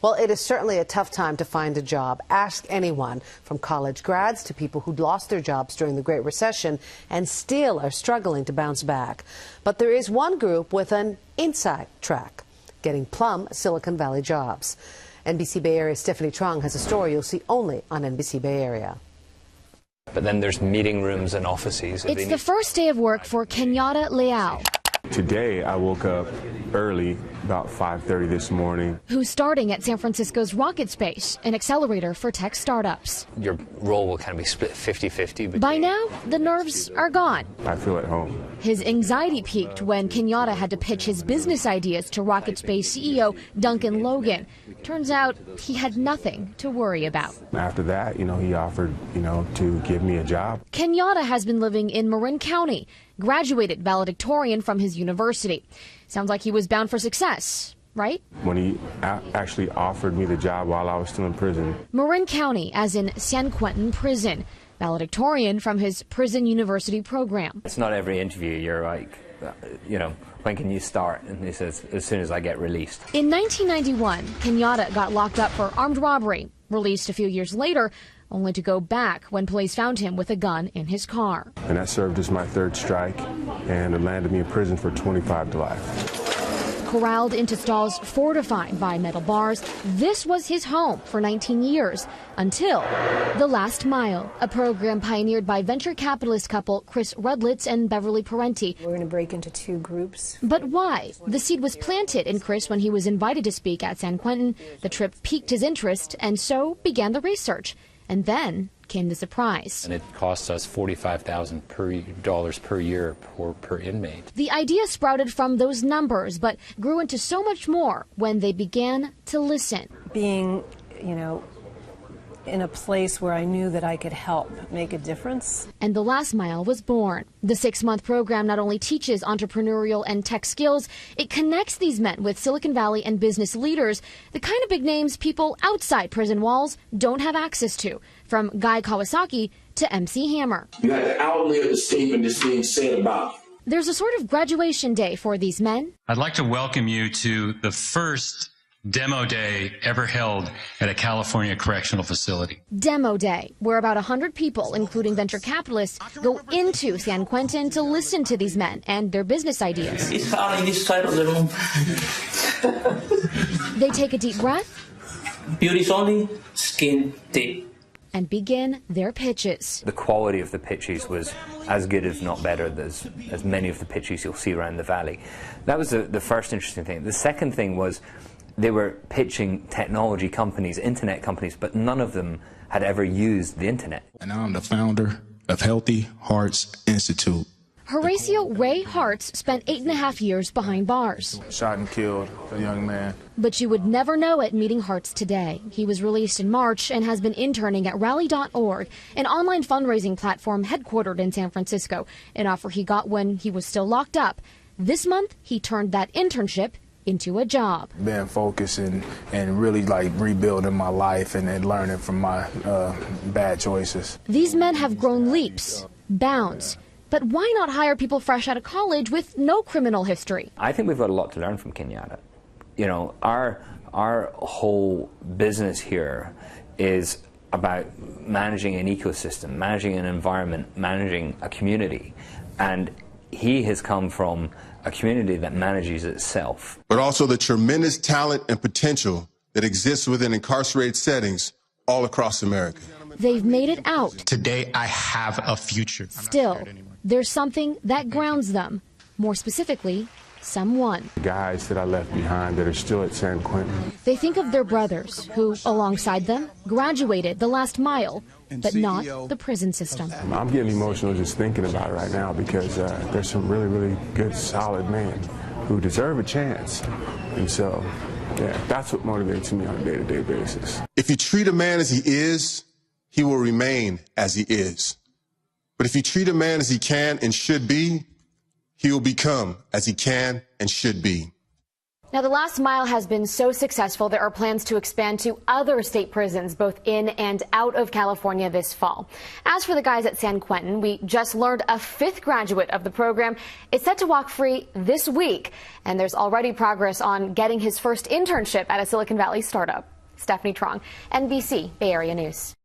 Well, it is certainly a tough time to find a job. Ask anyone, from college grads to people who'd lost their jobs during the Great Recession and still are struggling to bounce back. But there is one group with an inside track, getting plum Silicon Valley jobs. NBC Bay Area Stephanie Trong has a story you'll see only on NBC Bay Area. But then there's meeting rooms and offices. It's the first day of work for Kenyatta Leal. Today I woke up early, about 5:30 this morning. Who's starting at San Francisco's Rocket Space, an accelerator for tech startups. Your role will kind of be split 50-50. By now, the nerves are gone. I feel at home. His anxiety peaked when Kenyatta had to pitch his business ideas to Rocket Space CEO Duncan Logan. Turns out he had nothing to worry about. After that, he offered, to give me a job. Kenyatta has been living in Marin County, graduated valedictorian from his university. Sounds like he was bound for success, right? When he actually offered me the job while I was still in prison. Marin County, as in San Quentin Prison, valedictorian from his prison university program. It's not every interview you're like, when can you start? And he says, as soon as I get released. In 1991, Kenyatta got locked up for armed robbery, released a few years later, only to go back when police found him with a gun in his car. And that served as my third strike, and it landed me in prison for 25 to life. Corralled into stalls fortified by metal bars, this was his home for 19 years, until The Last Mile, a program pioneered by venture capitalist couple Chris Rudlitz and Beverly Parenti. We're going to break into two groups. But why? The seed was planted in Chris when he was invited to speak at San Quentin. The trip piqued his interest, and so began the research. And then came the surprise. And it costs us $45,000 per year per inmate. The idea sprouted from those numbers, but grew into so much more when they began to listen. Being, in a place where I knew that I could help make a difference. And The Last Mile was born. The 6-month program not only teaches entrepreneurial and tech skills, it connects these men with Silicon Valley and business leaders, the kind of big names people outside prison walls don't have access to, from Guy Kawasaki to MC Hammer. You had to outlive the statement that's being said about you. There's a sort of graduation day for these men. I'd like to welcome you to the first demo day ever held at a California correctional facility. Demo day, where about 100 people, including venture capitalists, go into San Quentin to listen to these men and their business ideas. It's hot in this side of the room. They take a deep breath. Beauty's only, skin deep. And begin their pitches. The quality of the pitches was as good, if not better, as many of the pitches you'll see around the valley. That was the first interesting thing. The second thing was they were pitching technology companies, internet companies, but none of them had ever used the internet. And I'm the founder of Healthy Hearts Institute. Horacio Ray Hartz spent 8.5 years behind bars. Shot and killed a young man. But you would never know it meeting Hartz today. He was released in March and has been interning at Rally.org, an online fundraising platform headquartered in San Francisco, an offer he got when he was still locked up. This month, he turned that internship into a job. Being focused and really rebuilding my life and learning from my bad choices. These men have grown leaps, bounds. But why not hire people fresh out of college with no criminal history? I think we've got a lot to learn from Kenyatta. Our whole business here is about managing an ecosystem, managing an environment, managing a community. And he has come from a community that manages itself. But also the tremendous talent and potential that exists within incarcerated settings all across America. They've made it out. Today, I have a future. Still, there's something that grounds them. More specifically, someone. The guys that I left behind that are still at San Quentin. They think of their brothers who, alongside them, graduated The Last Mile, but not the prison system. I'm getting emotional just thinking about it right now because there's some really, really good, solid men who deserve a chance. And so, yeah, that's what motivates me on a day-to-day basis. If you treat a man as he is, he will remain as he is. But if you treat a man as he can and should be, he will become as he can and should be. Now, The Last Mile has been so successful, there are plans to expand to other state prisons, both in and out of California this fall. As for the guys at San Quentin, we just learned a 5th graduate of the program is set to walk free this week. And there's already progress on getting his first internship at a Silicon Valley startup. Stephanie Trong, NBC Bay Area News.